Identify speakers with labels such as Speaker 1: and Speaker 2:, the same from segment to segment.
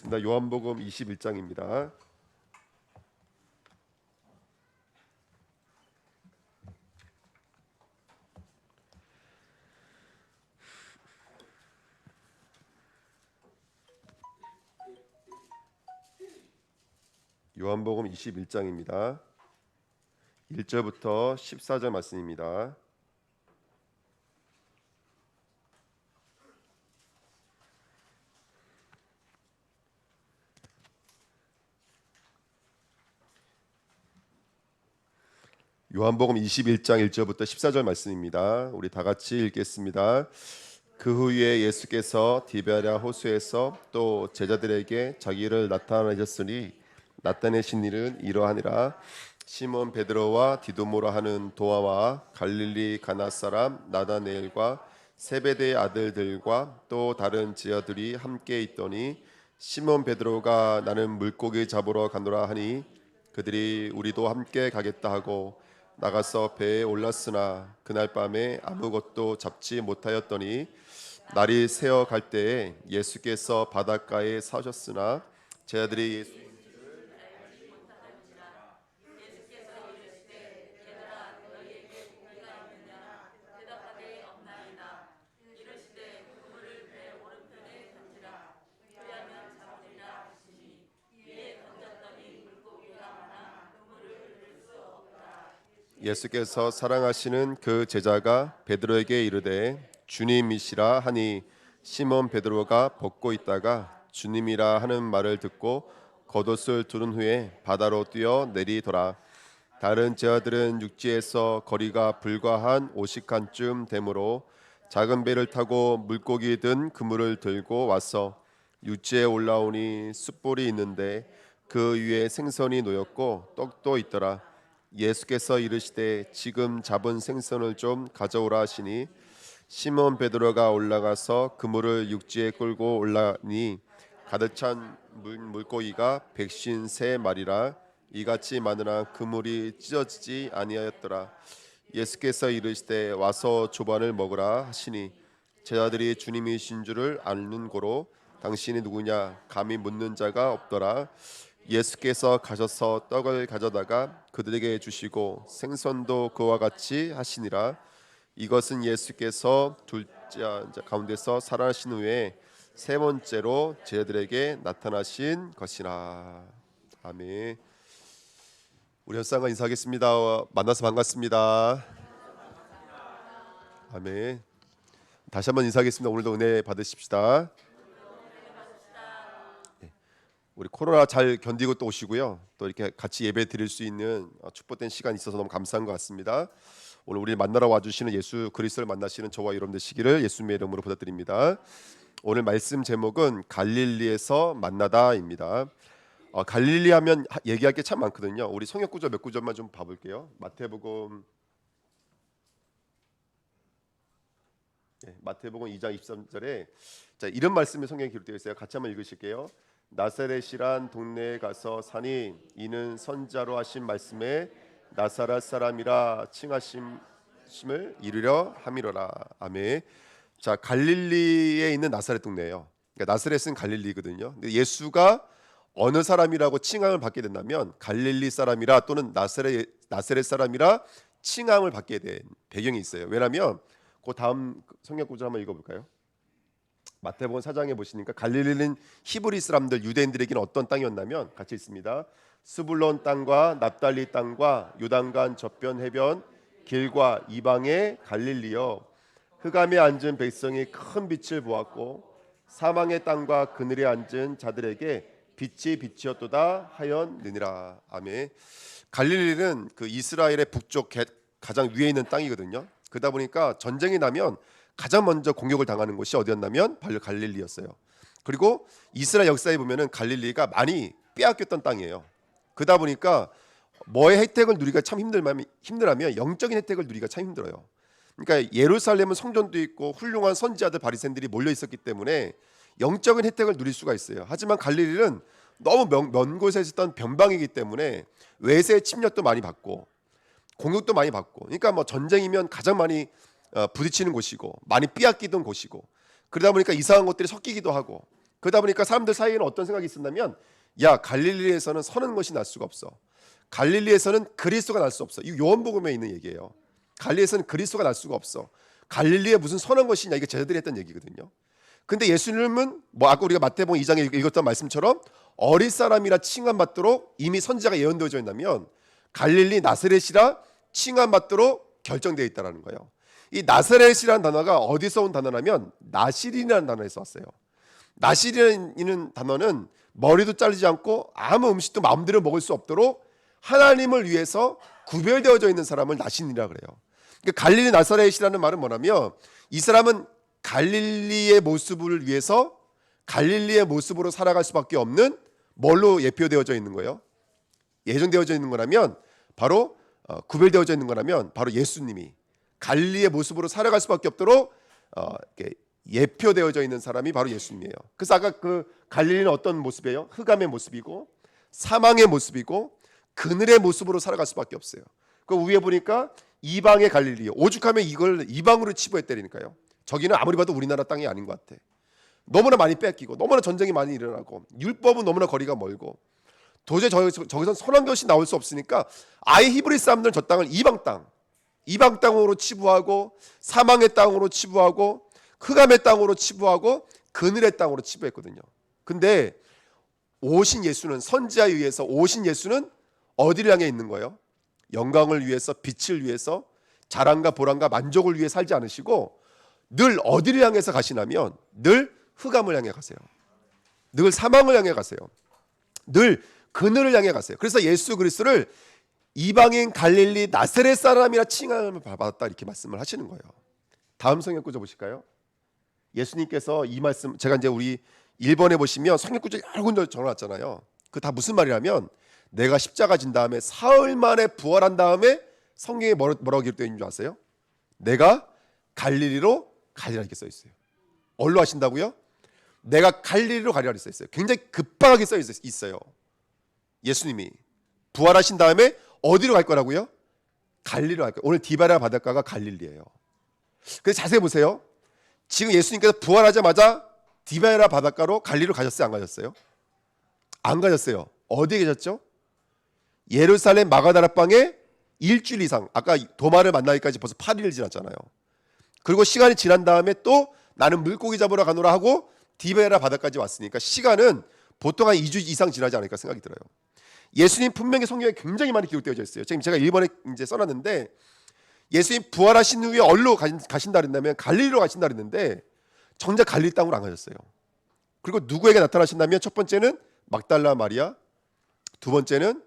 Speaker 1: 요한복음 21장입니다. 요한복음 21장입니다. 1절부터 14절 말씀입니다. 요한복음 21장 1절부터 14절 말씀입니다. 우리 다 같이 읽겠습니다. 그 후에 예수께서 디베랴 호수에서 또 제자들에게 자기를 나타내셨으니 나타내신 일은 이러하니라. 시몬 베드로와 디도모라 하는 도마와 갈릴리 가나 사람 나다네엘과 세베대의 아들들과 또 다른 제자들이 함께 있더니 시몬 베드로가 나는 물고기 잡으러 가노라 하니 그들이 우리도 함께 가겠다 하고 나가서 배에 올랐으나 그날 밤에 아무것도 잡지 못하였더니 날이 새어 갈 때에 예수께서 바닷가에 서셨으나 제자들이 예수께서 사랑하시는 그 제자가 베드로에게 이르되 주님이시라 하니 시몬 베드로가 벗고 있다가 주님이라 하는 말을 듣고 겉옷을 두른 후에 바다로 뛰어 내리더라. 다른 제자들은 육지에서 거리가 불과 한 50칸쯤 되므로 작은 배를 타고 물고기 든 그물을 들고 와서 육지에 올라오니 숯불이 있는데 그 위에 생선이 놓였고 떡도 있더라. 예수께서 이르시되 지금 잡은 생선을 좀 가져오라 하시니 시몬 베드로가 올라가서 그물을 육지에 끌고 올라니 가득 찬 물고기가 153마리라. 이같이 많으나 그물이 찢어지지 아니하였더라. 예수께서 이르시되 와서 조반을 먹으라 하시니 제자들이 주님이신 줄을 아는 고로 당신이 누구냐 감히 묻는 자가 없더라. 예수께서 가셔서 떡을 가져다가 그들에게 주시고 생선도 그와 같이 하시니라. 이것은 예수께서 둘째 가운데서 살아나신 후에 세 번째로 제자들에게 나타나신 것이라. 아멘. 우리 현상과 인사하겠습니다. 만나서 반갑습니다. 아멘. 다시 한번 인사하겠습니다. 오늘도 은혜 받으십시다. 우리 코로나 잘 견디고 또 오시고요. 또 이렇게 같이 예배 드릴 수 있는 축복된 시간이 있어서 너무 감사한 것 같습니다. 오늘 우리 만나러 와주시는 예수 그리스도를 만나시는 저와 여러분 되시기를 예수님의 이름으로 부탁드립니다. 오늘 말씀 제목은 갈릴리에서 만나다입니다. 갈릴리 하면 얘기할 게 참 많거든요. 우리 성역 구절 몇 구절만 좀 봐볼게요. 마태복음 2장 23절에 자, 이런 말씀이 성경에 기록되어 있어요. 같이 한번 읽으실게요. 나사렛이란 동네에 가서 사니 이는 선자로 하신 말씀에 나사렛 사람이라 칭하심을 이루려 함이로라. 아멘. 자, 갈릴리에 있는 나사렛 동네예요. 그러니까 나사렛은 갈릴리거든요. 근데 예수가 어느 사람이라고 칭함을 받게 된다면 갈릴리 사람이라 또는 나사렛 사람이라 칭함을 받게 된 배경이 있어요. 왜냐하면 그 다음 성경 구절 한번 읽어볼까요? 마태복음 4장에 보시니까 갈릴리는 히브리 사람들 유대인들에게는 어떤 땅이었냐면 같이 있습니다. 스불론 땅과 납달리 땅과 요단강 저편 해변 길과 이방의 갈릴리여 흑암에 앉은 백성이 큰 빛을 보았고 사망의 땅과 그늘에 앉은 자들에게 빛이 빛이었도다 하였느니라. 아멘. 갈릴리는 그 이스라엘의 북쪽 가장 위에 있는 땅이거든요. 그러다 보니까 전쟁이 나면 가장 먼저 공격을 당하는 곳이 어디였냐면 바로 갈릴리였어요. 그리고 이스라엘 역사에 보면은 갈릴리가 많이 빼앗겼던 땅이에요. 그러다 보니까 뭐의 혜택을 누리기가 참 힘들하면 영적인 혜택을 누리기가 참 힘들어요. 그러니까 예루살렘은 성전도 있고 훌륭한 선지자들 바리새인들이 몰려 있었기 때문에 영적인 혜택을 누릴 수가 있어요. 하지만 갈릴리는 너무 먼 곳에 있었던 변방이기 때문에 외세의 침략도 많이 받고 공격도 많이 받고, 그러니까 뭐 전쟁이면 가장 많이 부딪히는 곳이고 많이 빼앗기던 곳이고, 그러다 보니까 이상한 것들이 섞이기도 하고 그러다 보니까 사람들 사이에는 어떤 생각이 있었냐면, 야, 갈릴리에서는 선한 것이 날 수가 없어. 갈릴리에서는 그리스도가 날 수 없어. 이 요한복음에 있는 얘기예요. 갈릴리에서는 그리스도가 날 수가 없어. 갈릴리에 무슨 선한 것이냐, 이게 제자들이 했던 얘기거든요. 근데 예수님은 뭐 아까 우리가 마태복음 2장에 읽었던 말씀처럼 어릴 사람이라 칭함받도록 이미 선지자가 예언되어져 있다면 갈릴리 나사렛이라 칭함받도록 결정되어 있다는 거예요. 이 나사렛이라는 단어가 어디서 온 단어냐면 나실이라는 단어에서 왔어요. 나실이라는 단어는 머리도 자르지 않고 아무 음식도 마음대로 먹을 수 없도록 하나님을 위해서 구별되어져 있는 사람을 나신이라 그래요. 그러니까 갈릴리 나사렛이라는 말은 뭐냐면 이 사람은 갈릴리의 모습을 위해서 갈릴리의 모습으로 살아갈 수밖에 없는 뭘로 예표되어져 있는 거예요? 예정되어져 있는 거라면 바로 구별되어져 있는 거라면 바로 예수님이 갈릴리의 모습으로 살아갈 수밖에 없도록 예표되어져 있는 사람이 바로 예수님이에요. 그래서 아까 그 갈릴리는 어떤 모습이에요? 흑암의 모습이고 사망의 모습이고 그늘의 모습으로 살아갈 수밖에 없어요. 그 위에 보니까 이방의 갈릴리, 오죽하면 이걸 이방으로 치부했다니까요. 저기는 아무리 봐도 우리나라 땅이 아닌 것 같아. 너무나 많이 뺏기고 너무나 전쟁이 많이 일어나고 율법은 너무나 거리가 멀고 도저히 저기서 선한 것이 나올 수 없으니까 아예 히브리 사람들은 저 땅을 이방 땅으로 치부하고 사망의 땅으로 치부하고 흑암의 땅으로 치부하고 그늘의 땅으로 치부했거든요. 근데 오신 예수는 선지자에 의해서 오신 예수는 어디를 향해 있는 거예요? 영광을 위해서, 빛을 위해서, 자랑과 보람과 만족을 위해 살지 않으시고 늘 어디를 향해서 가시냐면 늘 흑암을 향해 가세요. 늘 사망을 향해 가세요. 늘 그늘을 향해 가세요. 그래서 예수 그리스도를 이방인 갈릴리 나사렛 사람이라 칭함을 받았다 이렇게 말씀을 하시는 거예요. 다음 성경 구절 보실까요? 예수님께서 이 말씀, 제가 이제 우리 1번에 보시면 성경 구절 여러 군데 적어놨잖아요. 그 다 무슨 말이냐면 내가 십자가 진 다음에 사흘 만에 부활한 다음에 성경에 뭐라고 기록되어 있는 줄 아세요? 내가 갈릴리로 가리라 이렇게 써 있어요. 어디로 하신다고요? 내가 갈릴리로 가리라 이렇게 써 있어요. 굉장히 급박하게 써 있어요. 예수님이 부활하신 다음에 어디로 갈 거라고요? 갈릴리로 갈 거예요. 오늘 디바라 바닷가가 갈릴리예요. 그래서 자세히 보세요. 지금 예수님께서 부활하자마자 디바라 바닷가로 갈릴리로 가셨어요? 안 가셨어요? 안 가셨어요. 어디에 계셨죠? 예루살렘 마가다라방에 일주일 이상, 아까 도마를 만나기까지 벌써 8일 지났잖아요. 그리고 시간이 지난 다음에 또 나는 물고기 잡으러 가노라 하고 디베라 바다까지 왔으니까 시간은 보통 한 2주 이상 지나지 않을까 생각이 들어요. 예수님 분명히 성경에 굉장히 많이 기록되어져 있어요. 지금 제가 1번에 이제 써놨는데 예수님 부활하신 후에 어디로 가신다 그랬냐면 갈릴리로 가신다 그랬는데 정작 갈릴리 땅으로 안 가셨어요. 그리고 누구에게 나타나신다면 첫 번째는 막달라 마리아, 두 번째는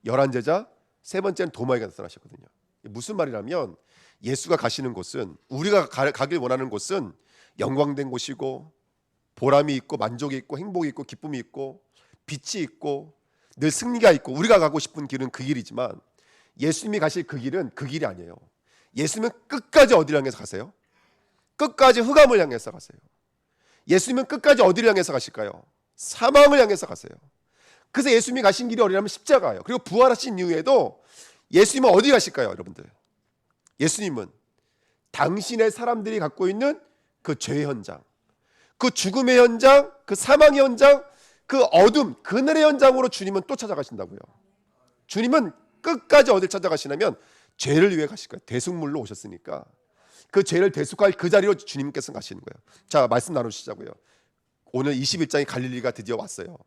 Speaker 1: 11제자, 세 번째는 도마에게 나타나셨거든요. 무슨 말이냐면 예수가 가시는 곳은, 우리가 가길 원하는 곳은 영광된 곳이고 보람이 있고 만족이 있고 행복이 있고 기쁨이 있고 빛이 있고 늘 승리가 있고 우리가 가고 싶은 길은 그 길이지만 예수님이 가실 그 길은 그 길이 아니에요. 예수님은 끝까지 어디를 향해서 가세요? 끝까지 흑암을 향해서 가세요. 예수님은 끝까지 어디를 향해서 가실까요? 사망을 향해서 가세요. 그래서 예수님이 가신 길이 어디냐면 십자가예요. 그리고 부활하신 이후에도 예수님은 어디 가실까요, 여러분들? 예수님은 당신의 사람들이 갖고 있는 그 죄의 현장, 그 죽음의 현장, 그 사망의 현장, 그 어둠, 그늘의 현장으로 주님은 또 찾아가신다고요. 주님은 끝까지 어딜 찾아가시냐면 죄를 위해 가실 거예요. 대속물로 오셨으니까 그 죄를 대속할 그 자리로 주님께서 가시는 거예요. 자, 말씀 나누시자고요. 오늘 21장이 갈릴리가 드디어 왔어요.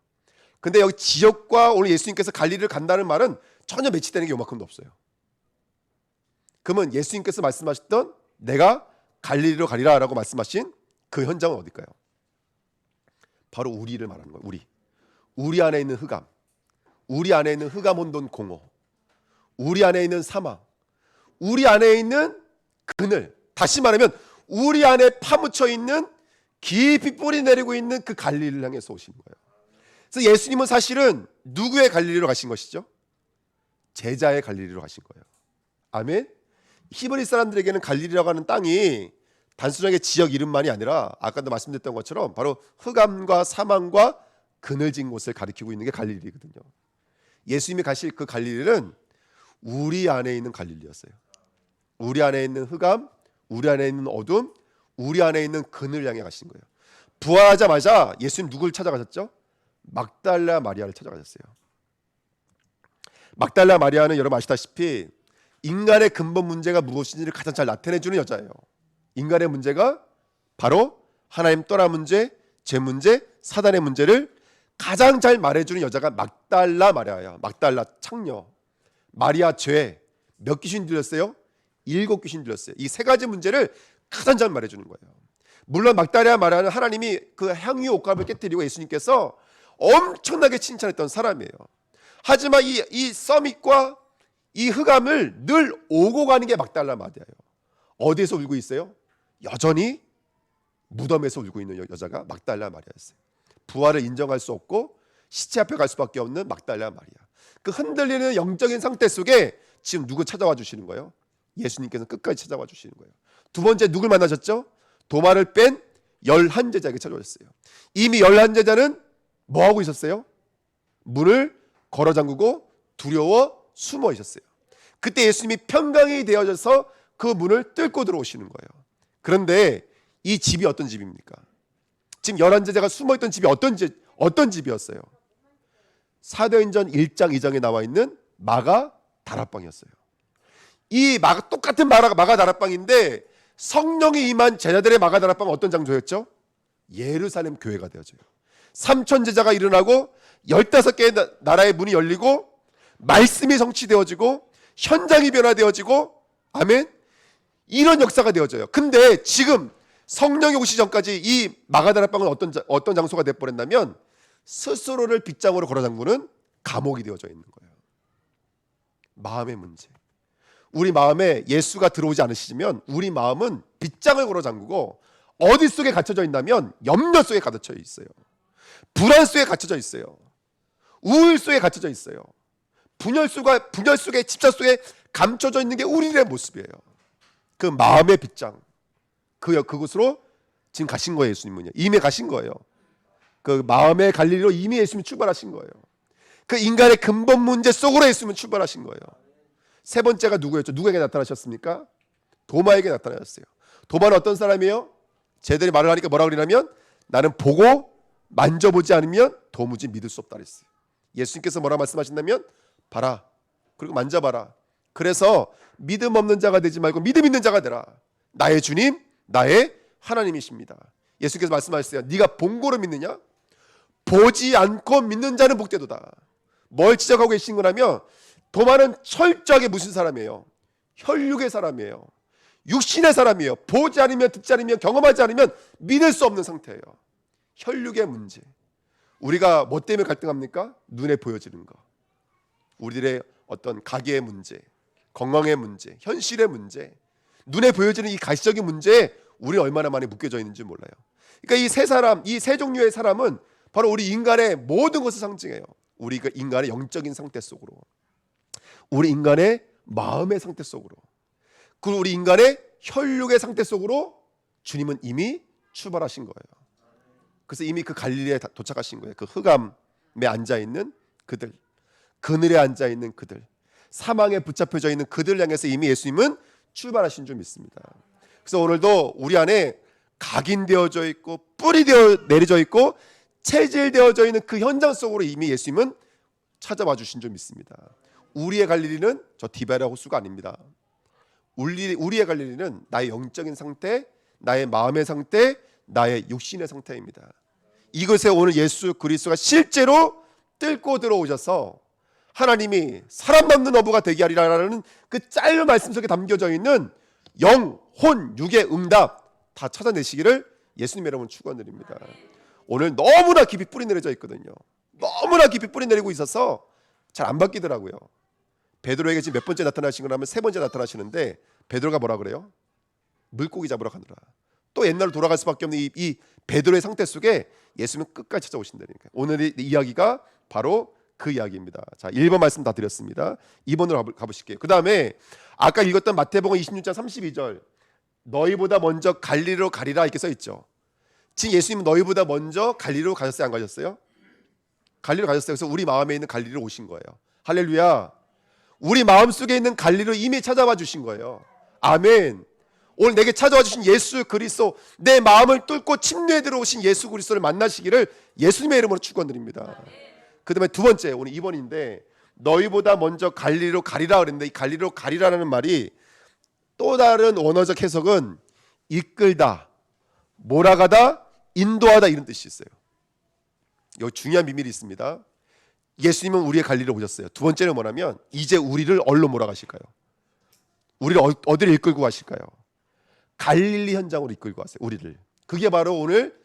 Speaker 1: 근데 여기 지역과 오늘 예수님께서 갈릴리를 간다는 말은 전혀 매치되는 게 요만큼도 없어요. 그러면 예수님께서 말씀하셨던 내가 갈릴리로 가리라라고 말씀하신 그 현장은 어딜까요? 바로 우리를 말하는 거예요. 우리 안에 있는 흑암, 우리 안에 있는 흑암 혼돈 공허, 우리 안에 있는 사망, 우리 안에 있는 그늘, 다시 말하면 우리 안에 파묻혀 있는 깊이 뿌리 내리고 있는 그 갈릴리를 향해서 오신 거예요. 그래서 예수님은 사실은 누구의 갈릴리로 가신 것이죠? 제자의 갈릴리로 가신 거예요. 아멘. 히브리 사람들에게는 갈릴리라고 하는 땅이 단순하게 지역 이름만이 아니라 아까도 말씀드렸던 것처럼 바로 흑암과 사망과 그늘진 곳을 가리키고 있는 게 갈릴리거든요. 예수님이 가실 그 갈릴리는 우리 안에 있는 갈릴리였어요. 우리 안에 있는 흑암, 우리 안에 있는 어둠, 우리 안에 있는 그늘 향해 가신 거예요. 부활하자마자 예수님 누굴 찾아가셨죠? 막달라 마리아를 찾아가셨어요. 막달라 마리아는 여러분 아시다시피 인간의 근본 문제가 무엇인지를 가장 잘 나타내주는 여자예요. 인간의 문제가 바로 하나님 떠나 문제, 죄 문제, 사단의 문제를 가장 잘 말해주는 여자가 막달라 마리아예요. 막달라 창녀. 마리아 죄 몇 귀신 들렸어요? 7 귀신 들렸어요. 이 3가지 문제를 가장 잘 말해주는 거예요. 물론 막달라 마리아는 하나님이 그 향유 옥합을 깨뜨리고 예수님께서 엄청나게 칭찬했던 사람이에요. 하지만 이 서밋과 이 흑암을 늘 오고 가는 게 막달라 마리아예요. 어디에서 울고 있어요? 여전히 무덤에서 울고 있는 여자가 막달라 마리아였어요. 부활을 인정할 수 없고 시체 앞에 갈 수밖에 없는 막달라 마리아. 그 흔들리는 영적인 상태 속에 지금 누구 찾아와 주시는 거예요? 예수님께서 끝까지 찾아와 주시는 거예요. 두 번째 누굴 만나셨죠? 도마를 뺀 11제자에게 찾아오셨어요. 이미 11제자는 뭐 하고 있었어요? 문을 걸어 잠그고 두려워 숨어 있었어요. 그때 예수님이 평강이 되어져서 그 문을 뚫고 들어오시는 거예요. 그런데 이 집이 어떤 집입니까? 지금 11제자가 숨어있던 집이 어떤 집이었어요? 사도행전 1장 2장에 나와 있는 마가 다락방이었어요. 이 똑같은 마가 다락방인데 성령이 임한 제자들의 마가 다락방은 어떤 장소였죠? 예루살렘 교회가 되어져요. 3천 제자가 일어나고 15개의 나라의 문이 열리고 말씀이 성취되어지고 현장이 변화되어지고 아멘. 이런 역사가 되어져요. 근데 지금 성령이 오시기 전까지 이 마가다락방은 어떤 장소가 되어버렸냐면 스스로를 빗장으로 걸어 잠그는 감옥이 되어져 있는 거예요. 마음의 문제. 우리 마음에 예수가 들어오지 않으시면 우리 마음은 빗장을 걸어 잠그고 어디 속에 갇혀져 있냐면 염려 속에 갇혀져 있어요. 불안 속에 갇혀져 있어요. 우울 속에 갇혀져 있어요. 분열 속에 집착 속에 감춰져 있는 게 우리의 모습이에요. 그 마음의 빗장. 그곳으로 지금 가신 거예요. 예수님은요. 이미 가신 거예요. 그 마음의 갈릴리로 이미 예수님이 출발하신 거예요. 그 인간의 근본 문제 속으로 예수님은 출발하신 거예요. 3번째가 누구였죠? 누구에게 나타나셨습니까? 도마에게 나타나셨어요. 도마는 어떤 사람이에요? 쟤들이 말을 하니까 뭐라 그러냐면 나는 보고 만져보지 않으면 도무지 믿을 수 없다 그랬어요. 예수님께서 뭐라 말씀하신다면 봐라. 그리고 만져봐라. 그래서 믿음 없는 자가 되지 말고 믿음 있는 자가 되라. 나의 주님, 나의 하나님이십니다. 예수께서 말씀하셨어요. 네가 본 거로 믿느냐? 보지 않고 믿는 자는 복되도다. 뭘 지적하고 계신 거냐면 도마는 철저하게 무슨 사람이에요? 혈육의 사람이에요. 육신의 사람이에요. 보지 않으면 듣지 않으면 경험하지 않으면 믿을 수 없는 상태예요. 혈육의 문제. 우리가 뭐 때문에 갈등합니까? 눈에 보여지는 거. 우리들의 어떤 가계의 문제, 건강의 문제, 현실의 문제, 눈에 보여지는 이 가시적인 문제에 우리 얼마나 많이 묶여져 있는지 몰라요. 그러니까 이 세 종류의 사람은 바로 우리 인간의 모든 것을 상징해요. 우리 인간의 영적인 상태 속으로, 우리 인간의 마음의 상태 속으로, 그리고 우리 인간의 혈육의 상태 속으로 주님은 이미 출발하신 거예요. 그래서 이미 그 갈릴리에 도착하신 거예요. 그 흑암에 앉아있는 그들, 그늘에 앉아있는 그들, 사망에 붙잡혀져 있는 그들을 향해서 이미 예수님은 출발하신 줄 믿습니다. 그래서 오늘도 우리 안에 각인되어져 있고 뿌리 내려져 있고 체질되어져 있는 그 현장 속으로 이미 예수님은 찾아와 주신 줄 믿습니다. 우리의 갈릴리는 저 디베라 호수가 아닙니다. 우리의 갈릴리는 나의 영적인 상태, 나의 마음의 상태, 나의 육신의 상태입니다. 이것에 오늘 예수 그리스도가 실제로 뚫고 들어오셔서 하나님이 사람 남는 어부가 되게 하리라라는 그 짧은 말씀 속에 담겨져 있는 영, 혼, 육의 응답 다 찾아내시기를 예수님 여러분 축원드립니다. 오늘 너무나 깊이 뿌리 내려져 있거든요. 너무나 깊이 뿌리 내리고 있어서 잘 안 바뀌더라고요. 베드로에게 지금 몇 번째 나타나신 거라면 3번째 나타나시는데 베드로가 뭐라 그래요? 물고기 잡으러 가느라. 또 옛날로 돌아갈 수밖에 없는 이 베드로의 상태 속에 예수님은 끝까지 찾아오신다니까요. 오늘의 이야기가 바로 그 이야기입니다. 자, 1번 말씀 다 드렸습니다. 2번으로 가보실게요. 그 다음에 아까 읽었던 마태복음 26장 32절 너희보다 먼저 갈릴리로 가리라 이렇게 써있죠. 지금 예수님은 너희보다 먼저 갈릴리로 가셨어요? 안 가셨어요? 갈릴리로 가셨어요. 그래서 우리 마음에 있는 갈릴리로 오신 거예요. 할렐루야. 우리 마음속에 있는 갈릴리로 이미 찾아와 주신 거예요. 아멘. 오늘 내게 찾아와 주신 예수 그리스도, 내 마음을 뚫고 침례에 들어오신 예수 그리스도를 만나시기를 예수님의 이름으로 축원드립니다. 그 다음에 두 번째, 오늘 2번인데 너희보다 먼저 갈릴리로 가리라 그랬는데, 이 갈릴리로 가리라라는 말이 또 다른 원어적 해석은 이끌다, 몰아가다, 인도하다 이런 뜻이 있어요. 여기 중요한 비밀이 있습니다. 예수님은 우리의 갈릴리로 오셨어요. 두 번째는 뭐냐면 이제 우리를 어디로 몰아가실까요? 우리를 어디를 이끌고 가실까요? 갈릴리 현장으로 이끌고 가세요. 우리를. 그게 바로 오늘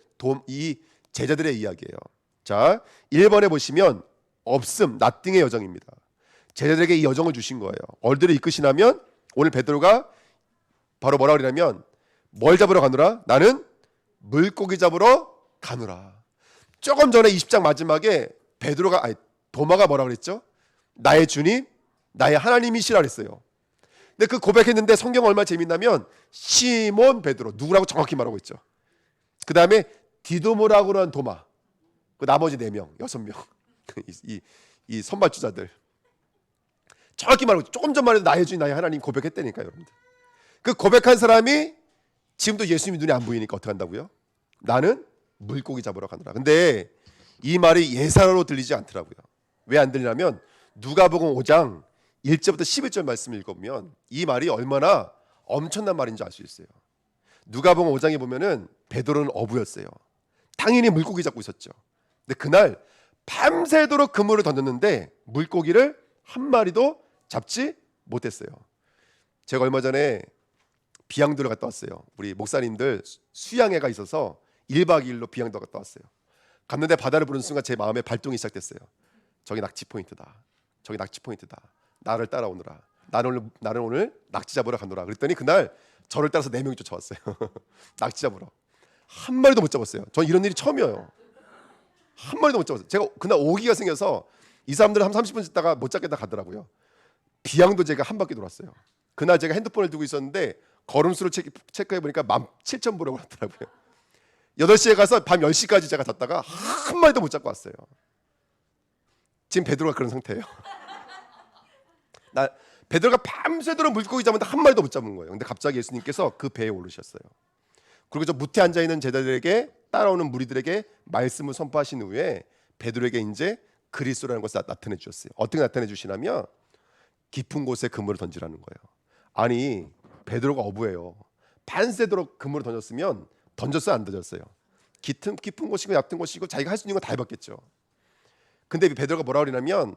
Speaker 1: 이 제자들의 이야기예요. 자, 1번에 보시면 없음, nothing의 여정입니다. 제자들에게 이 여정을 주신 거예요. 어디를 이끄시냐면 오늘 베드로가 바로 뭐라 그러냐면 뭘 잡으러 가노라? 나는 물고기 잡으러 가노라. 조금 전에 20장 마지막에 도마가 뭐라 그랬죠? 나의 주님, 나의 하나님이시라 그랬어요. 근데 그 고백했는데 성경 얼마나 재밌냐면 시몬 베드로, 누구라고 정확히 말하고 있죠. 그 다음에 디도모라고 하는 도마, 그 나머지 4명, 6명 이 선발주자들 정확히 말하고, 조금 전만 해도 나의 주님, 나의 하나님 고백했다니까요, 여러분들. 그 고백한 사람이 지금도 예수님이 눈에 안 보이니까 어떻게 한다고요? 나는 물고기 잡으러 가노라. 근데 이 말이 예사로 들리지 않더라고요. 왜 안 들리냐면 누가복음 5장 1절부터 11절 말씀을 읽어보면 이 말이 얼마나 엄청난 말인지 알 수 있어요. 누가복음 5장에 보면은 베드로는 어부였어요. 당연히 물고기 잡고 있었죠. 근데 그날 밤새도록 그물을 던졌는데 물고기를 한 마리도 잡지 못했어요. 제가 얼마 전에 비양도를 갔다 왔어요. 우리 목사님들 수양회가 있어서 1박 2일로 비양도 갔다 왔어요. 갔는데 바다를 보는 순간 제 마음에 발동이 시작됐어요. 저기 낚시 포인트다. 저기 낚시 포인트다. 나를 따라오너라. 나는 오늘 낚시 잡으러 가노라. 그랬더니 그날 저를 따라서 4명이 쫓아왔어요. 낚시 잡으러. 한 마리도 못 잡았어요. 전 이런 일이 처음이에요. 한 마리도 못 잡았어요. 제가 그날 오기가 생겨서 이 사람들은 한 30분 있다가 못 잡겠다 가더라고요. 비양도 제가 한 바퀴 돌았어요. 그날 제가 핸드폰을 들고 있었는데 걸음수를 체크해 보니까 17,000보라고 하더라고요. 8시에 가서 밤 10시까지 제가 잤다가 한 마리도 못 잡고 왔어요. 지금 베드로가 그런 상태예요. 베드로가 밤새도록 물고기 잡았는데 한 마리도 못 잡은 거예요. 근데 갑자기 예수님께서 그 배에 오르셨어요. 그리고 저 무태 앉아 있는 제자들에게, 따라오는 무리들에게 말씀을 선포하신 후에 베드로에게 이제 그리스도라는 것을 나타내 주셨어요. 어떻게 나타내 주시냐면 깊은 곳에 그물을 던지라는 거예요. 아니, 베드로가 어부예요. 밤새도록 그물을 던졌으면 던졌어요, 안 던졌어요? 깊은 곳이고 얕은 곳이고 자기가 할 수 있는 건 다 해봤겠죠. 근데 베드로가 뭐라 그러냐면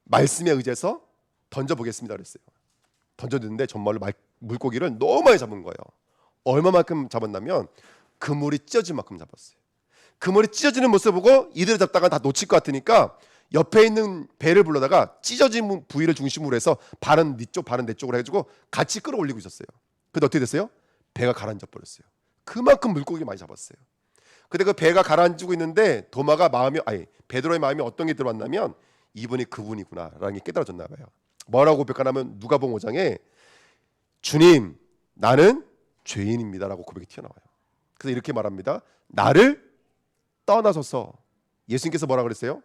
Speaker 1: 말씀에 의지해서 던져보겠습니다 그랬어요. 던졌는데 정말로 물고기를 너무 많이 잡은 거예요. 얼마만큼 잡았냐면 그물이 찢어질 만큼 잡았어요. 그물이 찢어지는 모습을 보고 이들을 잡다가 다 놓칠 것 같으니까 옆에 있는 배를 불러다가 찢어진 부위를 중심으로 해서 발은 네 쪽, 발은 내 쪽으로 해가지고 같이 끌어올리고 있었어요. 근데 어떻게 됐어요? 배가 가라앉아 버렸어요. 그만큼 물고기를 많이 잡았어요. 근데 그 배가 가라앉고 있는데 베드로의 마음이 어떤 게 들어왔냐면 이분이 그분이구나라는 게 깨달아졌나 봐요. 뭐라고 고백하냐면 누가복음 5장에 주님, 나는 죄인입니다라고 고백이 튀어나와요. 그래서 이렇게 말합니다. 나를 떠나소서. 예수님께서 뭐라 그랬어요?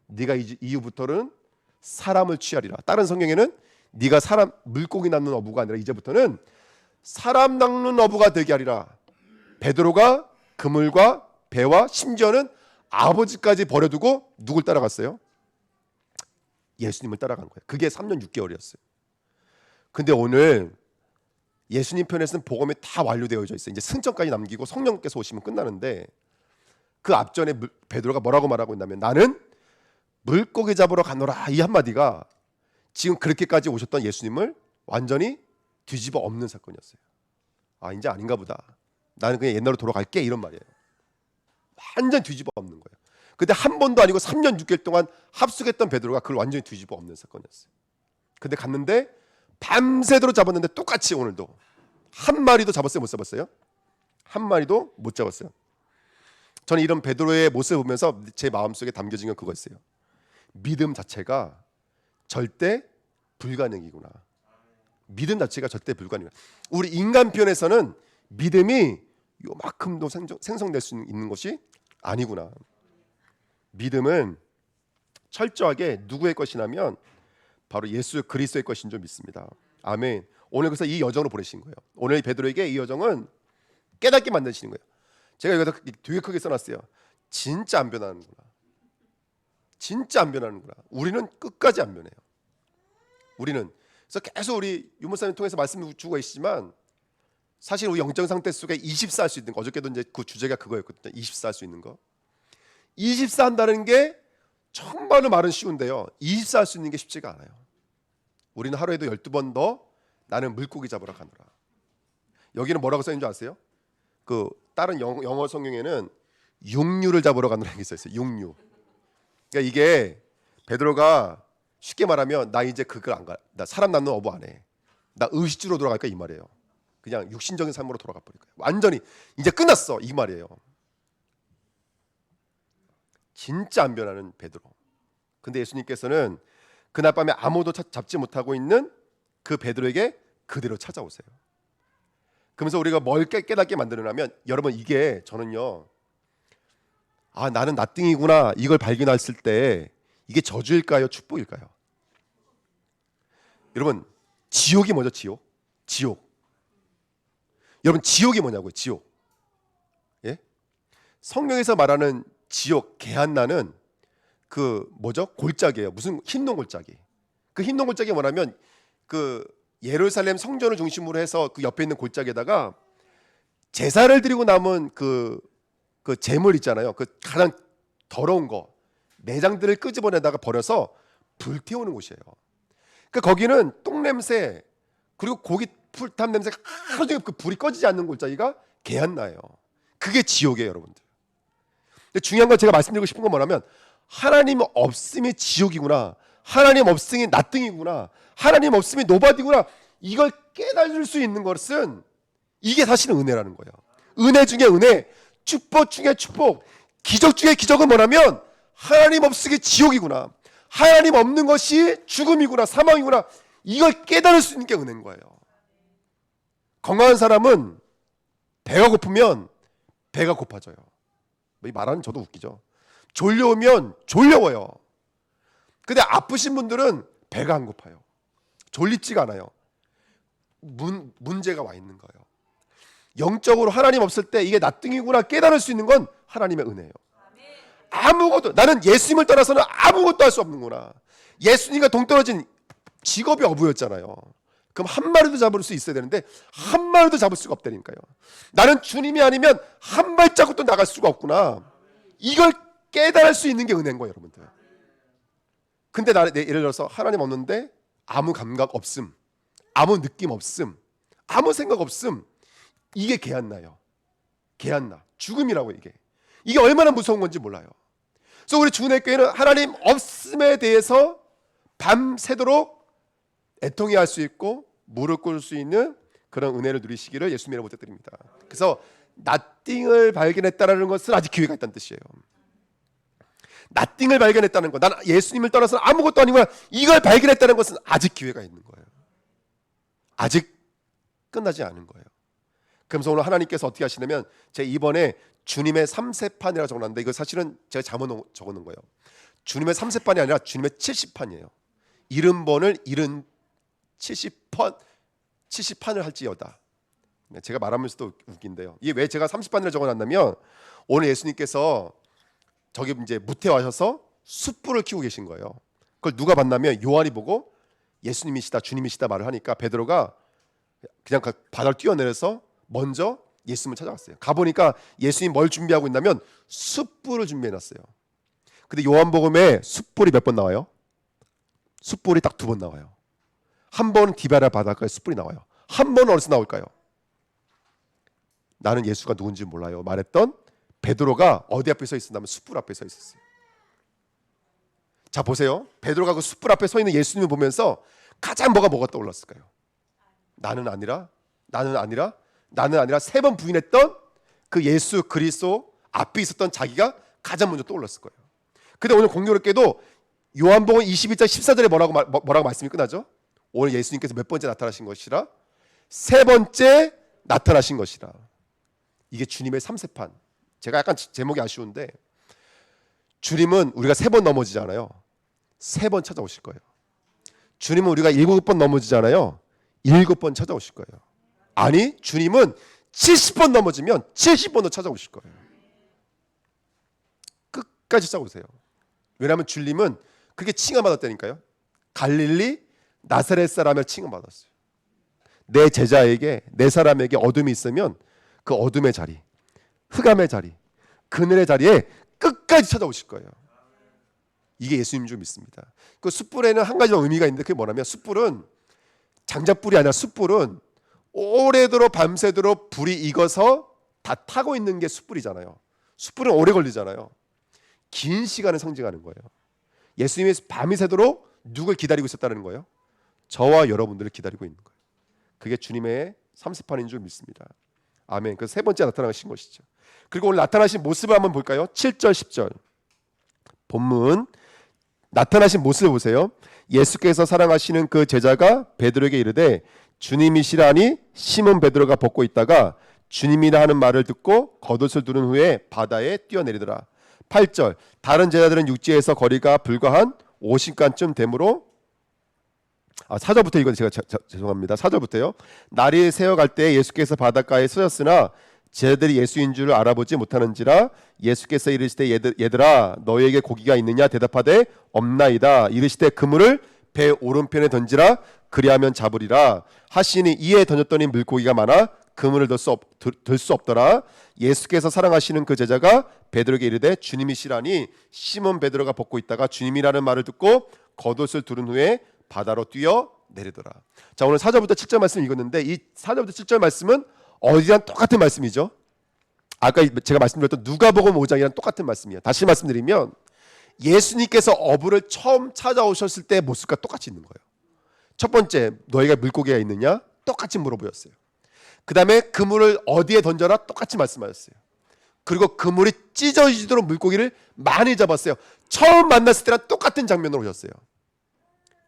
Speaker 1: 네가 이후부터는 사람을 취하리라. 다른 성경에는 네가 물고기 낚는 어부가 아니라 이제부터는 사람 낚는 어부가 되게 하리라. 베드로가 그물과 배와 심지어는 아버지까지 버려두고 누굴 따라갔어요? 예수님을 따라간 거예요. 그게 3년 6개월이었어요. 근데 오늘 예수님 편에서는 복음이 다 완료되어져 있어요. 이제 승천까지 남기고 성령께서 오시면 끝나는데 그 앞전에 베드로가 뭐라고 말하고 있냐면 나는 물고기 잡으러 가노라. 이 한마디가 지금 그렇게까지 오셨던 예수님을 완전히 뒤집어 엎는 사건이었어요. 이제 아닌가 보다. 나는 그냥 옛날로 돌아갈게 이런 말이에요. 완전 뒤집어 엎는 거예요. 근데 한 번도 아니고 3년 6개월 동안 합숙했던 베드로가 그걸 완전히 뒤집어 엎는 사건이었어요. 근데 갔는데 밤새도록 잡았는데 똑같이 오늘도 한 마리도 잡았어요? 못 잡았어요? 한 마리도 못 잡았어요. 저는 이런 베드로의 모습을 보면서 제 마음속에 담겨진 건 그거였어요. 믿음 자체가 절대 불가능이구나. 믿음 자체가 절대 불가능이구나. 우리 인간 편에서는 믿음이 요만큼도 생성될 수 있는 것이 아니구나. 믿음은 철저하게 누구의 것이냐면 바로 예수 그리스도의 것인 줄 믿습니다. 아멘. 오늘 그래서 이 여정으로 보내신 거예요. 오늘 베드로에게 이 여정은 깨닫게 만드시는 거예요. 제가 여기다 되게 크게 써놨어요. 진짜 안 변하는구나. 진짜 안 변하는구나. 우리는 끝까지 안 변해요. 우리는 그래서 계속 우리 유목사님 통해서 말씀을 주고 계시지만 사실 우리 영적 상태 속에 24 할 수 있는 거, 어저께도 이제 그 주제가 그거였거든요. 24 할 수 있는 거. 24 한다는 게 정말로 말은 쉬운데요. 24 할 수 있는 게 쉽지가 않아요. 우리는 하루에도 12번 더 나는 물고기 잡으러 가노라. 여기는 뭐라고 써 있는 줄 아세요? 그 다른 영어 성경에는 육류를 잡으러 가노라는 게 써 있어요. 육류. 그러니까 이게 베드로가 쉽게 말하면 나 이제 그걸 안 가. 나 사람 낳는 어부 안 해. 나 의식주로 돌아갈까 이 말이에요. 그냥 육신적인 삶으로 돌아가 버릴 거예요. 완전히 이제 끝났어 이 말이에요. 진짜 안 변하는 베드로. 근데 예수님께서는 그날 밤에 아무도 잡지 못하고 있는 그 베드로에게 그대로 찾아오세요. 그러면서 우리가 뭘 깨닫게 만드느냐면 여러분 이게 저는요. 아 나는 나띵이구나 이걸 발견했을 때 이게 저주일까요? 축복일까요? 여러분 지옥이 뭐죠? 지옥. 여러분 지옥이 뭐냐고요? 지옥. 예? 성경에서 말하는 지옥 게한나는 그 뭐죠? 골짜기예요. 무슨 흰동 골짜기. 그 흰동 골짜기 뭐냐면 그 예루살렘 성전을 중심으로 해서 그 옆에 있는 골짜기에다가 제사를 드리고 남은 그 재물 있잖아요. 그 가장 더러운 거 내장들을 끄집어내다가 버려서 불태우는 곳이에요. 그러니까 거기는 똥 냄새 그리고 고기 풀탐 냄새가 하루 종일 그 불이 꺼지지 않는 골짜기가 게한나예요. 그게 지옥이에요, 여러분들. 근데 중요한 건 제가 말씀드리고 싶은 건 뭐냐면 하나님 없음이 지옥이구나. 하나님 없음이 나띵이구나. 하나님 없음이 노바디구나. 이걸 깨달을 수 있는 것은 이게 사실은 은혜라는 거예요. 은혜 중에 은혜, 축복 중에 축복, 기적 중에 기적은 뭐냐면 하나님 없음이 지옥이구나. 하나님 없는 것이 죽음이구나, 사망이구나. 이걸 깨달을 수 있는 게 은혜인 거예요. 건강한 사람은 배가 고프면 배가 고파져요. 이 말하는 저도 웃기죠. 졸려오면 졸려워요. 근데 아프신 분들은 배가 안 고파요. 졸립지가 않아요. 문제가 와 있는 거예요. 영적으로 하나님 없을 때 이게 나띵이구나 깨달을 수 있는 건 하나님의 은혜예요. 아무것도 나는 예수님을 떠나서는 아무것도 할 수 없는구나. 예수님과 동떨어진 직업이 어부였잖아요. 그럼 한 마리도 잡을 수 있어야 되는데 한 마리도 잡을 수가 없다니까요. 나는 주님이 아니면 한 발자국도 나갈 수가 없구나. 이걸 깨달을 수 있는 게 은혜인 거예요, 여러분들. 근데 예를 들어서 하나님 없는데 아무 감각 없음, 아무 느낌 없음, 아무 생각 없음. 이게 게한나요. 게한나. 죽음이라고 이게 얼마나 무서운 건지 몰라요. 그래서 우리 주은혜교회는 하나님 없음에 대해서 밤새도록 애통해 할 수 있고 무릎 꿇을 수 있는 그런 은혜를 누리시기를 예수님이라고 부탁드립니다. 그래서 나띵을 발견했다는 것은 아직 기회가 있다는 뜻이에요. 나띵을 발견했다는 것, 난 예수님을 떠나서 아무것도 아니구나 이걸 발견했다는 것은 아직 기회가 있는 거예요. 아직 끝나지 않은 거예요. 그래서 오늘 하나님께서 어떻게 하시냐면 제가 이번에 주님의 3세판이라고 적어놨는데 이거 사실은 제가 잘못 적어놓은 거예요. 주님의 3세판이 아니라 주님의 70판이에요. 70번을 70판을 할지어다. 제가 말하면서도 웃긴데요. 이게 왜 제가 30판이라고 적어놨냐면 오늘 예수님께서 저기 이제 무태하셔서 숯불을 키우고 계신 거예요. 그걸 누가 봤냐면 요한이 보고 예수님이시다 주님이시다 말을 하니까 베드로가 그냥 그 바다를 뛰어내려서 먼저 예수님을 찾아갔어요. 가보니까 예수님이 뭘 준비하고 있냐면 숯불을 준비해놨어요. 근데 요한복음에 숯불이 몇 번 나와요? 숯불이 딱 2번 나와요. 한 번은 디바라 바닷가에 숯불이 나와요. 한 번은 어디서 나올까요? 나는 예수가 누군지 몰라요 말했던 베드로가 어디 앞에 서 있었냐면 숯불 앞에 서 있었어요. 자 보세요. 베드로가 그 숯불 앞에 서 있는 예수님을 보면서 가장 뭐가 떠올랐을까요? 나는 아니라 3번 부인했던 그 예수 그리스도 앞에 있었던 자기가 가장 먼저 떠올랐을 거예요. 근데 오늘 공교롭게도 요한복음 22장 14절에 뭐라고 말씀이 끝나죠? 오늘 예수님께서 몇 번째 나타나신 것이라? 3번째 나타나신 것이라. 이게 주님의 3세판. 제가 약간 제목이 아쉬운데 주님은 우리가 3번 넘어지잖아요. 3번 찾아오실 거예요. 주님은 우리가 7번 넘어지잖아요. 7번 찾아오실 거예요. 아니, 주님은 70번 넘어지면 70번도 찾아오실 거예요. 끝까지 찾아오세요. 왜냐하면 주님은 그게 칭함받았다니까요. 갈릴리 나사렛 사람을 칭함받았어요. 내 제자에게, 내 사람에게 어둠이 있으면 그 어둠의 자리, 흑암의 자리, 그늘의 자리에 끝까지 찾아오실 거예요. 이게 예수님 줄 믿습니다. 그 숯불에는 한 가지 더 의미가 있는데 그게 뭐냐면, 숯불은 장작불이 아니라 숯불은 오래도록 밤새도록 불이 익어서 다 타고 있는 게 숯불이잖아요. 숯불은 오래 걸리잖아요. 긴 시간을 상징하는 거예요. 예수님이 밤이 새도록 누굴 기다리고 있었다는 거예요? 저와 여러분들을 기다리고 있는 거예요. 그게 주님의 삼시판인 줄 믿습니다. 아멘. 그 세 번째 나타나신 것이죠. 그리고 오늘 나타나신 모습을 한번 볼까요? 7절 10절 본문 나타나신 모습을 보세요. 예수께서 사랑하시는 그 제자가 베드로에게 이르되 주님이시라니 시몬 베드로가 벗고 있다가 주님이라 하는 말을 듣고 겉옷을 두른 후에 바다에 뛰어내리더라. 8절 다른 제자들은 육지에서 거리가 불과 한 50간쯤 되므로 4절부터 이건 제가 죄송합니다. 4절부터요. 날이 새어갈 때 예수께서 바닷가에 서셨으나 제자들이 예수인 줄 알아보지 못하는지라 예수께서 이르시되 얘들아 너희에게 고기가 있느냐 대답하되 없나이다. 이르시되 그물을 배 오른편에 던지라 그리하면 잡으리라 하시니 이에 던졌더니 물고기가 많아 그물을 들 수 없더라. 예수께서 사랑하시는 그 제자가 베드로에게 이르되 주님이시라니 시몬 베드로가 벗고 있다가 주님이라는 말을 듣고 겉옷을 두른 후에 바다로 뛰어 내리더라. 자, 오늘 4절부터 7절 말씀 읽었는데 이 4절부터 7절 말씀은 어디랑 똑같은 말씀이죠? 아까 제가 말씀드렸던 누가복음 5장이랑 똑같은 말씀이에요. 다시 말씀드리면 예수님께서 어부를 처음 찾아오셨을 때 모습과 똑같이 있는 거예요. 첫 번째, 너희가 물고기가 있느냐? 똑같이 물어보였어요. 그 다음에 그물을 어디에 던져라? 똑같이 말씀하셨어요. 그리고 그물이 찢어지도록 물고기를 많이 잡았어요. 처음 만났을 때랑 똑같은 장면으로 오셨어요.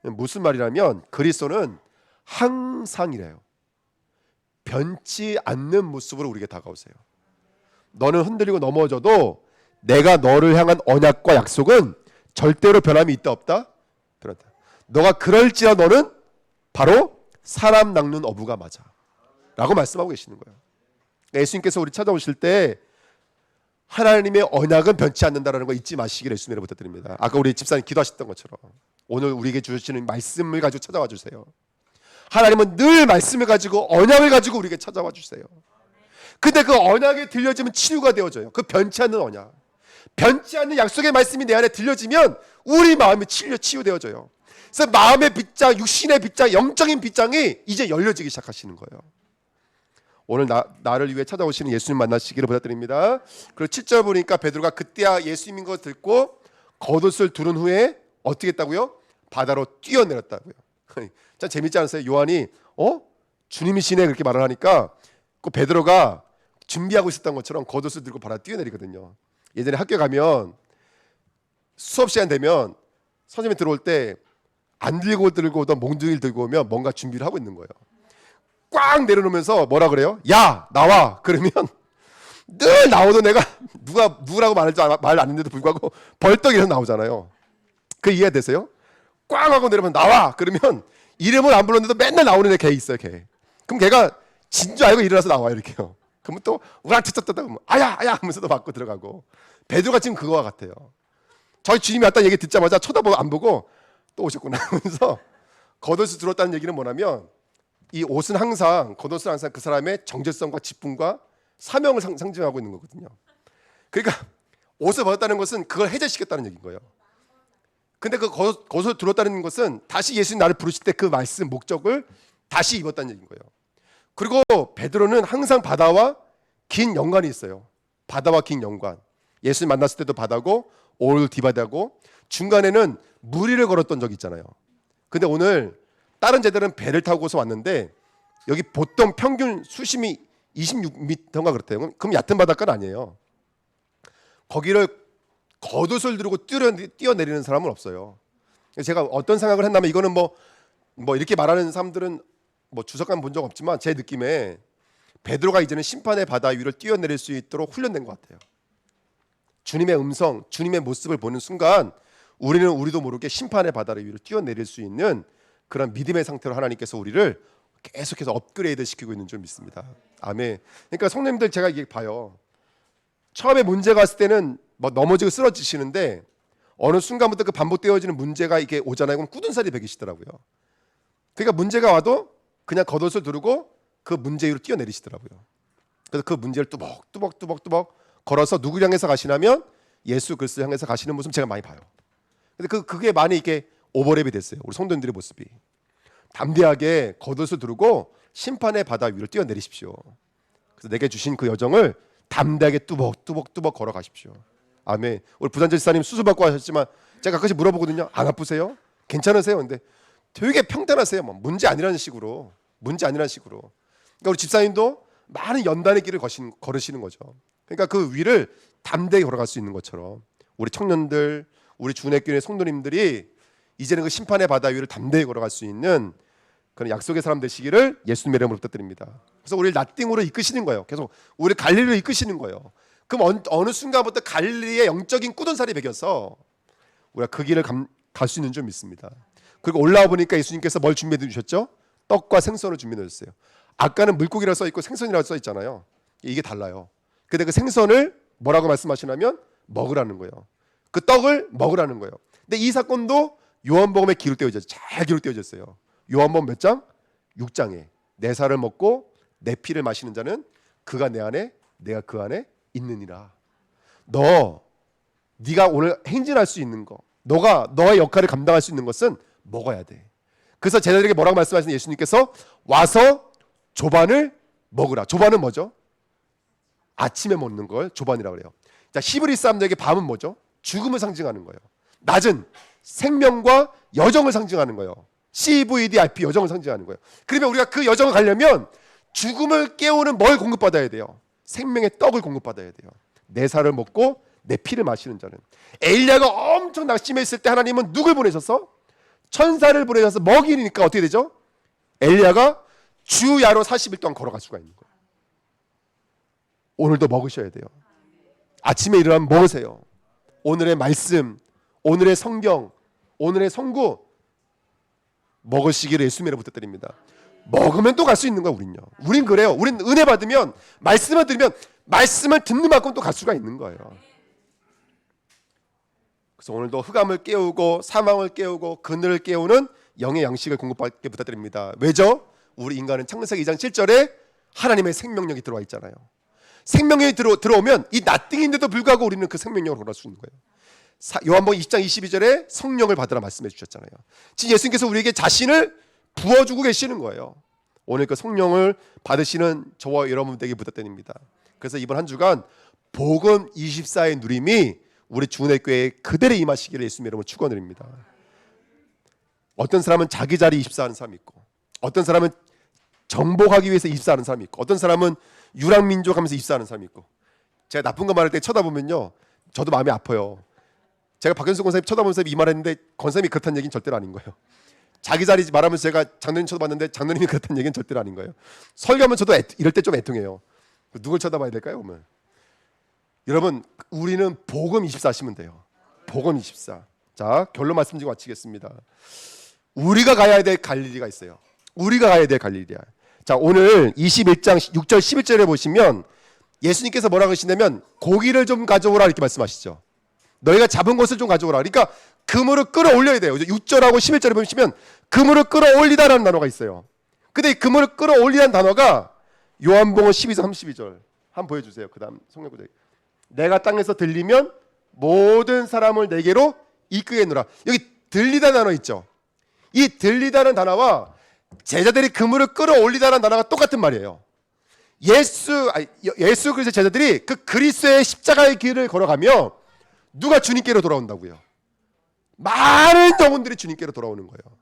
Speaker 1: 무슨 말이냐면 그리스도는 항상이래요. 변치 않는 모습으로 우리에게 다가오세요. 너는 흔들리고 넘어져도 내가 너를 향한 언약과 약속은 절대로 변함이 있다 없다? 변한다. 너가 그럴지라 너는 바로 사람 낚는 어부가 맞아 라고 말씀하고 계시는 거예요. 예수님께서 우리 찾아오실 때 하나님의 언약은 변치 않는다라는 거 잊지 마시기를 예수님으로 부탁드립니다. 아까 우리 집사님 기도하셨던 것처럼 오늘 우리에게 주시는 말씀을 가지고 찾아와 주세요. 하나님은 늘 말씀을 가지고 언약을 가지고 우리에게 찾아와 주세요. 근데 그 언약이 들려지면 치유가 되어져요. 그 변치 않는 언약, 변치 않는 약속의 말씀이 내 안에 들려지면 우리 마음이 치유되어져요. 그래서 마음의 빗장, 육신의 빗장, 영적인 빗장이 이제 열려지기 시작하시는 거예요. 오늘 나를 위해 찾아오시는 예수님 만나시기를 부탁드립니다. 그리고 7절 보니까 베드로가 그때야 예수님인 걸 듣고 겉옷을 두른 후에 어떻게 했다고요? 바다로 뛰어내렸다고요. 참 재밌지 않으세요? 요한이 주님이시네 그렇게 말을 하니까 그 베드로가 준비하고 있었던 것처럼 겉옷을 들고 바다 뛰어내리거든요. 예전에 학교 가면 수업 시간 되면 선생님이 들어올 때 안 들고 오던 몽둥이를 들고 오면 뭔가 준비를 하고 있는 거예요. 꽉 내려놓으면서 뭐라 그래요? 야 나와. 그러면 늘 나오던 애가 누구라고 말 안 했는데도 불구하고 벌떡 일어서 나오잖아요. 그 이해 되세요? 꽝 하고 내려면 나와. 그러면 이름을 안 불렀는데도 맨날 나오는 애 걔 있어요. 걔. 그럼 걔가 진줄 알고 일어나서 나와요. 이렇게요. 그러면 또 우락치쳤다 하면 아야 하면서 또 받고 들어가고. 베드로가 지금 그거와 같아요. 저희 주님이 왔다는 얘기 듣자마자 쳐다보고 안 보고 또 오셨구나 하면서 겉옷을 들었다는 얘기는 뭐냐면 이 옷은 항상 겉옷은 항상 그 사람의 정체성과 직분과 사명을 상징하고 있는 거거든요. 그러니까 옷을 벗었다는 것은 그걸 해제시켰다는 얘기인 거예요. 근데 그 겉옷을 들었다는 것은 다시 예수님 나를 부르실 때 그 말씀 목적을 다시 입었다는 얘기인 거예요. 그리고 베드로는 항상 바다와 긴 연관이 있어요. 바다와 긴 연관. 예수님 만났을 때도 바다고 오늘도 뒤바다고 중간에는 물 위를 걸었던 적이 있잖아요. 근데 오늘 다른 제들은 배를 타고서 왔는데 여기 보통 평균 수심이 26m인가 그렇대요. 그럼 얕은 바닷가는 아니에요. 거기를 겉옷을 들고 뛰어내리는 사람은 없어요. 제가 어떤 생각을 했냐면 이거는 뭐 이렇게 말하는 사람들은 뭐 주석관 본 적 없지만 제 느낌에 베드로가 이제는 심판의 바다 위를 뛰어내릴 수 있도록 훈련된 것 같아요. 주님의 음성, 주님의 모습을 보는 순간 우리도 모르게 심판의 바다를 위로 뛰어내릴 수 있는 그런 믿음의 상태로 하나님께서 우리를 계속해서 업그레이드 시키고 있는 줄 믿습니다. 아멘. 그러니까 성도님들 제가 이게 봐요. 처음에 문제가 왔을 때는 뭐 넘어지고 쓰러지시는데 어느 순간부터 그 반복되어지는 문제가 이게 오잖아요. 그럼 꾸준살이 배기시더라고요. 그러니까 문제가 와도 그냥 겉옷을 두르고 그 문제 위로 뛰어내리시더라고요. 그래서 그 문제를 뚜벅뚜벅 걸어서 누구 향해서 가시냐면 예수 그리스도 향해서 가시는 모습 제가 많이 봐요. 근데 그게 많이 이게 오버랩이 됐어요. 우리 성도님들의 모습이. 담대하게 겉옷을 두르고 심판의 바다 위로 뛰어내리십시오. 그래서 내게 주신 그 여정을 담대하게 뚜벅뚜벅 걸어가십시오. 아멘. 우리 부산재 지사님 수술받고 하셨지만 제가 가끔씩 물어보거든요. 안 아프세요? 괜찮으세요? 근데 되게 평탄하세요. 뭐 문제 아니라는 식으로. 그러니까 우리 집사님도 많은 연단의 길을 걸으시는 거죠. 그러니까 그 위를 담대히 걸어갈 수 있는 것처럼 우리 청년들, 우리 주내교회 성도님들이 이제는 그 심판의 바다 위를 담대히 걸어갈 수 있는 그런 약속의 사람 되시기를 예수님의 이름으로 부탁드립니다. 그래서 우리를 나띵으로 이끄시는 거예요. 계속 우리 갈릴리로 이끄시는 거예요. 그럼 어느 순간부터 갈릴리의 영적인 꾸준살이 배겨서 우리가 그 길을 갈 수 있는 줄 믿습니다. 그리고 올라와 보니까 예수님께서 뭘 준비해 주셨죠? 떡과 생선을 준비해 주셨어요. 아까는 물고기라 써 있고 생선이라고 써 있잖아요. 이게 달라요. 근데 그 생선을 뭐라고 말씀하시냐면 먹으라는 거예요. 그 떡을 먹으라는 거예요. 근데 이 사건도 요한복음에 기록되어졌어요. 잘 기록되어졌어요. 요한복음 몇 장? 6장에 내 살을 먹고 내 피를 마시는 자는 그가 내 안에 내가 그 안에 있느니라. 네가 오늘 행진할 수 있는 거, 너의 역할을 감당할 수 있는 것은 먹어야 돼. 그래서 제자들에게 뭐라고 말씀하시는 예수님께서 와서 조반을 먹으라. 조반은 뭐죠? 아침에 먹는 걸 조반이라고 그래요. 자, 히브리 사람들에게 밤은 뭐죠? 죽음을 상징하는 거예요. 낮은 생명과 여정을 상징하는 거예요. CVDIP 여정을 상징하는 거예요. 그러면 우리가 그 여정을 가려면 죽음을 깨우는 뭘 공급받아야 돼요? 생명의 떡을 공급받아야 돼요. 내 살을 먹고 내 피를 마시는 자는. 엘리야가 엄청 낙심했을 때 하나님은 누굴 보내셨어? 천사를 보내셔서 먹이니까 어떻게 되죠? 엘리야가 주야로 40일 동안 걸어갈 수가 있는 거예요. 오늘도 먹으셔야 돼요. 아침에 일어나면 먹으세요. 오늘의 말씀, 오늘의 성경, 오늘의 성구 먹으시기를 예수님으로 부탁드립니다. 먹으면 또 갈 수 있는 거야. 우린 그래요. 우린 은혜 받으면 말씀을 들으면 말씀을 듣는 만큼 또 갈 수가 있는 거예요. 그래서 오늘도 흑암을 깨우고 사망을 깨우고 그늘을 깨우는 영의 양식을 공급받게 부탁드립니다. 왜죠? 우리 인간은 창세기 2장 7절에 하나님의 생명력이 들어와 있잖아요. 생명력이 들어오면 이 나띵인데도 불구하고 우리는 그 생명력을 걸을 수 있는 거예요. 요한복음 20장 22절에 성령을 받으라 말씀해 주셨잖아요. 지금 예수님께서 우리에게 자신을 부어주고 계시는 거예요. 오늘 그 성령을 받으시는 저와 여러분들에게 부탁드립니다. 그래서 이번 한 주간 복음 24의 누림이 우리 주은혜교회에 그대로 임하시기를 예수님의 이름으로 축원드립니다. 어떤 사람은 자기 자리 24하는 사람이 있고, 어떤 사람은 정복하기 위해서 24하는 사람이 있고, 어떤 사람은 유랑민족 하면서 24하는 사람이 있고. 제가 나쁜 거 말할 때 쳐다보면요, 저도 마음이 아파요. 제가 박현수 권사님 쳐다보면서 이 말했는데 권사님이 그렇다는 얘기는 절대로 아닌 거예요. 자기 자리 말하면서 제가 장로님 쳐다봤는데 장로님이 그렇다는 얘기는 절대로 아닌 거예요. 설교하면 저도 이럴 때 좀 애통해요. 누굴 쳐다봐야 될까요? 그러면 여러분, 우리는 복음 24 하시면 돼요. 복음 24. 자, 결론 말씀드리고 마치겠습니다. 우리가 가야 될 갈릴리가 있어요. 우리가 가야 될 갈릴리야. 자, 오늘 21장 6절 11절에 보시면 예수님께서 뭐라고 하시냐면 고기를 좀 가져오라 이렇게 말씀하시죠. 너희가 잡은 것을 좀 가져오라. 그러니까 그물을 끌어올려야 돼요. 6절하고 11절에 보시면 그물을 끌어올리다라는 단어가 있어요. 근데 이 그물을 끌어올리다는 단어가 요한복음 12장 32절 한번 보여주세요. 그 다음 성경구절. 내가 땅에서 들리면 모든 사람을 내게로 이끄겠노라. 여기 들리다는 단어 있죠. 이 들리다는 단어와 제자들이 그물을 끌어올리다는 단어가 똑같은 말이에요. 예수 그리스도의 제자들이 그 그리스도의 십자가의 길을 걸어가며 누가 주님께로 돌아온다고요? 많은 영혼들이 주님께로 돌아오는 거예요.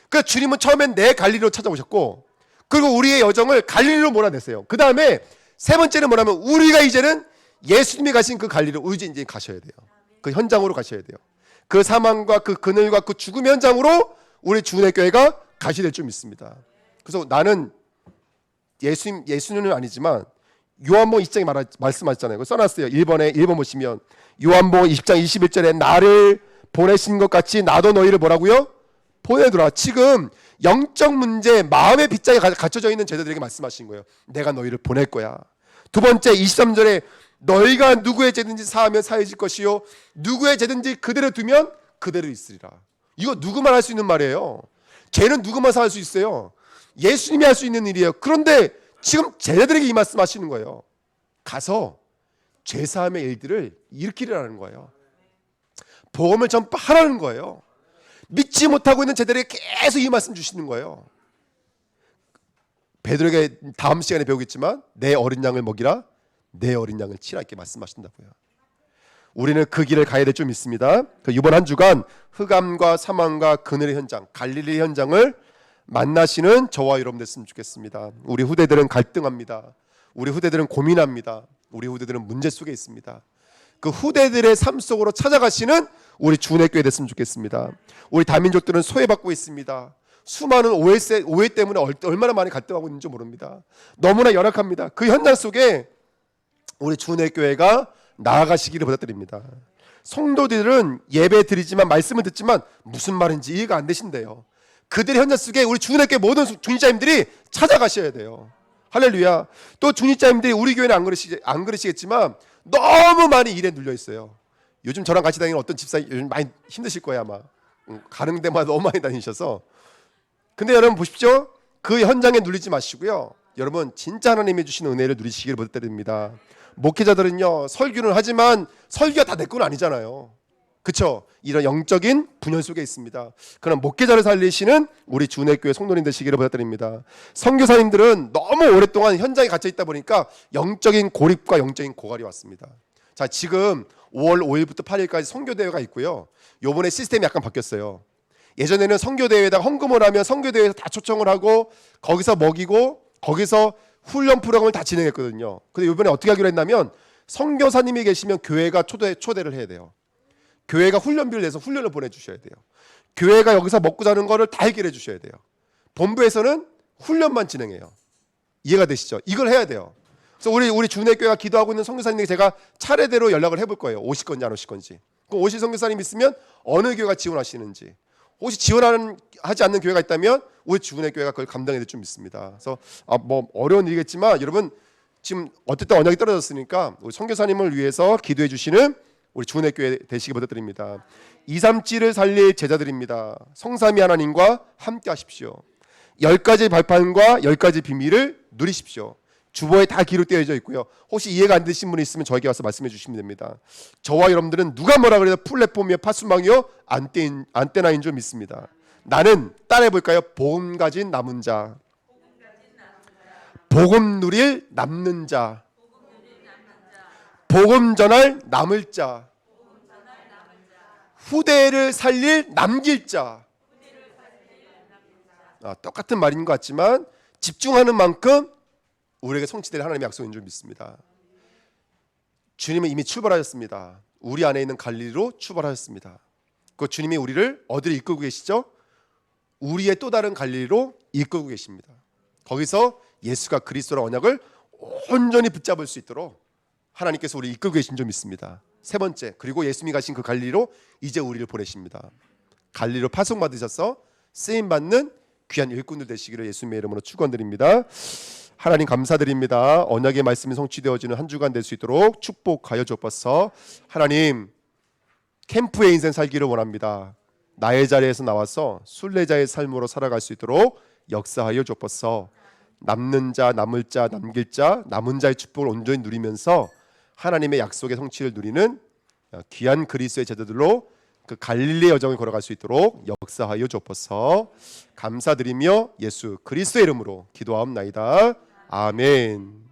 Speaker 1: 그러니까 주님은 처음엔 내 갈릴리로 찾아오셨고, 그리고 우리의 여정을 갈릴리로 몰아냈어요. 그 다음에 세 번째는 뭐냐면 우리가 이제는 예수님이 가신 그 갈릴리로 이제 가셔야 돼요. 그 현장으로 가셔야 돼요. 그 사망과 그 그늘과 그 죽음 현장으로 우리 주은혜 교회가 가셔야 될 줄 믿습니다. 그래서 나는 예수님은 아니지만 요한복음 20장에 말씀하셨잖아요. 써놨어요. 1번 보시면 요한복음 20장 21절에 나를 보내신 것 같이 나도 너희를 뭐라고요? 보내두라. 지금 영적 문제, 마음의 빗장에 갇혀져 있는 제자들에게 말씀하신 거예요. 내가 너희를 보낼 거야. 두 번째 23절에 너희가 누구의 죄든지 사하면 사해질 것이요 누구의 죄든지 그대로 두면 그대로 있으리라. 이거 누구만 할 수 있는 말이에요. 죄는 누구만 사할 수 있어요? 예수님이 할 수 있는 일이에요. 그런데 지금 제자들에게 이 말씀하시는 거예요. 가서 죄사함의 일들을 일으키라는 거예요. 복음을 전파하라는 거예요. 믿지 못하고 있는 제자들에게 계속 이 말씀 주시는 거예요. 베드로에게 다음 시간에 배우겠지만 내 어린 양을 먹이라, 내 어린 양을 치라 이렇게 말씀하신다고요. 우리는 그 길을 가야 될 줄 믿습니다. 이번 한 주간 흑암과 사망과 그늘의 현장, 갈릴리 현장을 만나시는 저와 여러분 됐으면 좋겠습니다. 우리 후대들은 갈등합니다. 우리 후대들은 고민합니다. 우리 후대들은 문제 속에 있습니다. 그 후대들의 삶 속으로 찾아가시는 우리 주은혜 교회 됐으면 좋겠습니다. 우리 다민족들은 소외받고 있습니다. 수많은 오해 때문에 얼마나 많이 갈등하고 있는지 모릅니다. 너무나 열악합니다. 그 현장 속에 우리 주은혜 교회가 나아가시기를 부탁드립니다. 성도들은 예배 드리지만 말씀을 듣지만 무슨 말인지 이해가 안 되신대요. 그들의 현장 속에 우리 주은혜 교회 모든 중직자님들이 찾아가셔야 돼요. 할렐루야. 또 중직자님들이 우리 교회는 안 그러시겠지만 너무 많이 일에 눌려 있어요. 요즘 저랑 같이 다니는 어떤 집사 요즘 많이 힘드실 거예요 아마. 가는 데마다 너무 많이 다니셔서. 근데 여러분 보십시오. 그 현장에 눌리지 마시고요. 여러분 진짜 하나님이 주신 은혜를 누리시기를 부탁드립니다. 목회자들은요 설교는 하지만 설교가 다 내 건 아니잖아요. 그렇죠? 이런 영적인 분열 속에 있습니다. 그럼 목회자를 살리시는 우리 주은혜교회 성도님 되시기를 부탁드립니다. 선교사님들은 너무 오랫동안 현장에 갇혀 있다 보니까 영적인 고립과 영적인 고갈이 왔습니다. 자, 지금 5월 5일부터 8일까지 선교대회가 있고요. 요번에 시스템이 약간 바뀌었어요. 예전에는 선교대회에다가 헌금을 하면 선교대회에서 다 초청을 하고 거기서 먹이고 거기서 훈련 프로그램을 다 진행했거든요. 근데 이번에 어떻게 하기로 했냐면 선교사님이 계시면 교회가 초대를 해야 돼요. 교회가 훈련비를 내서 훈련을 보내주셔야 돼요. 교회가 여기서 먹고 자는 거를 다 해결해 주셔야 돼요. 본부에서는 훈련만 진행해요. 이해가 되시죠? 이걸 해야 돼요. 그래서 우리 주은혜교회가 기도하고 있는 선교사님에게 제가 차례대로 연락을 해볼 거예요. 오실 건지 안 오실 건지. 그럼 오실 선교사님 있으면 어느 교회가 지원하시는지. 혹시 지원하지 않는 교회가 있다면 우리 주은혜교회가 그걸 감당해야 될 줄 믿습니다. 그래서 뭐 어려운 일이겠지만 여러분 지금 어쨌든 언약이 떨어졌으니까 우리 선교사님을 위해서 기도해 주시는 우리 주은혜교회 되시기 부탁드립니다. 237을 살릴 제자들입니다. 성삼위 하나님과 함께 하십시오. 10가지 발판과 10가지 비밀을 누리십시오. 주보에 다 기록되어져 있고요. 혹시 이해가 안 되신 분이 있으면 저에게 와서 말씀해 주시면 됩니다. 저와 여러분들은 누가 뭐라 그래도 플랫폼이요 파수망이요 안테나인 줄 믿습니다. 나는 따라해 볼까요? 복음 가진 남은 자, 복음 누릴 남는 자, 복음 전할 남을 자, 후대를 살릴 남길 자. 똑같은 말인 것 같지만 집중하는 만큼 우리에게 성취될 하나님의 약속인 줄 믿습니다. 주님은 이미 출발하셨습니다. 우리 안에 있는 갈릴리로 출발하셨습니다. 그 주님이 우리를 어디로 이끌고 계시죠? 우리의 또 다른 갈릴리로 이끌고 계십니다. 거기서 예수가 그리스도의 언약을 온전히 붙잡을 수 있도록 하나님께서 우리를 이끌고 계신 줄 믿습니다. 세 번째, 그리고 예수님이 가신 그 갈릴리로 이제 우리를 보내십니다. 갈릴리로 파송받으셔서 쓰임받는 귀한 일꾼들 되시기를 예수님의 이름으로 축원드립니다. 하나님 감사드립니다. 언약의 말씀이 성취되어지는 한 주간 될 수 있도록 축복하여 주옵소서. 하나님 캠프의 인생 살기를 원합니다. 나의 자리에서 나와서 순례자의 삶으로 살아갈 수 있도록 역사하여 주옵소서. 남는 자, 남을 자, 남길 자, 남은 자의 축복을 온전히 누리면서 하나님의 약속의 성취를 누리는 귀한 그리스도의 제자들로 그 갈릴리 여정을 걸어갈 수 있도록 역사하여 주옵소서. 감사드리며 예수 그리스도의 이름으로 기도하옵나이다. 아멘.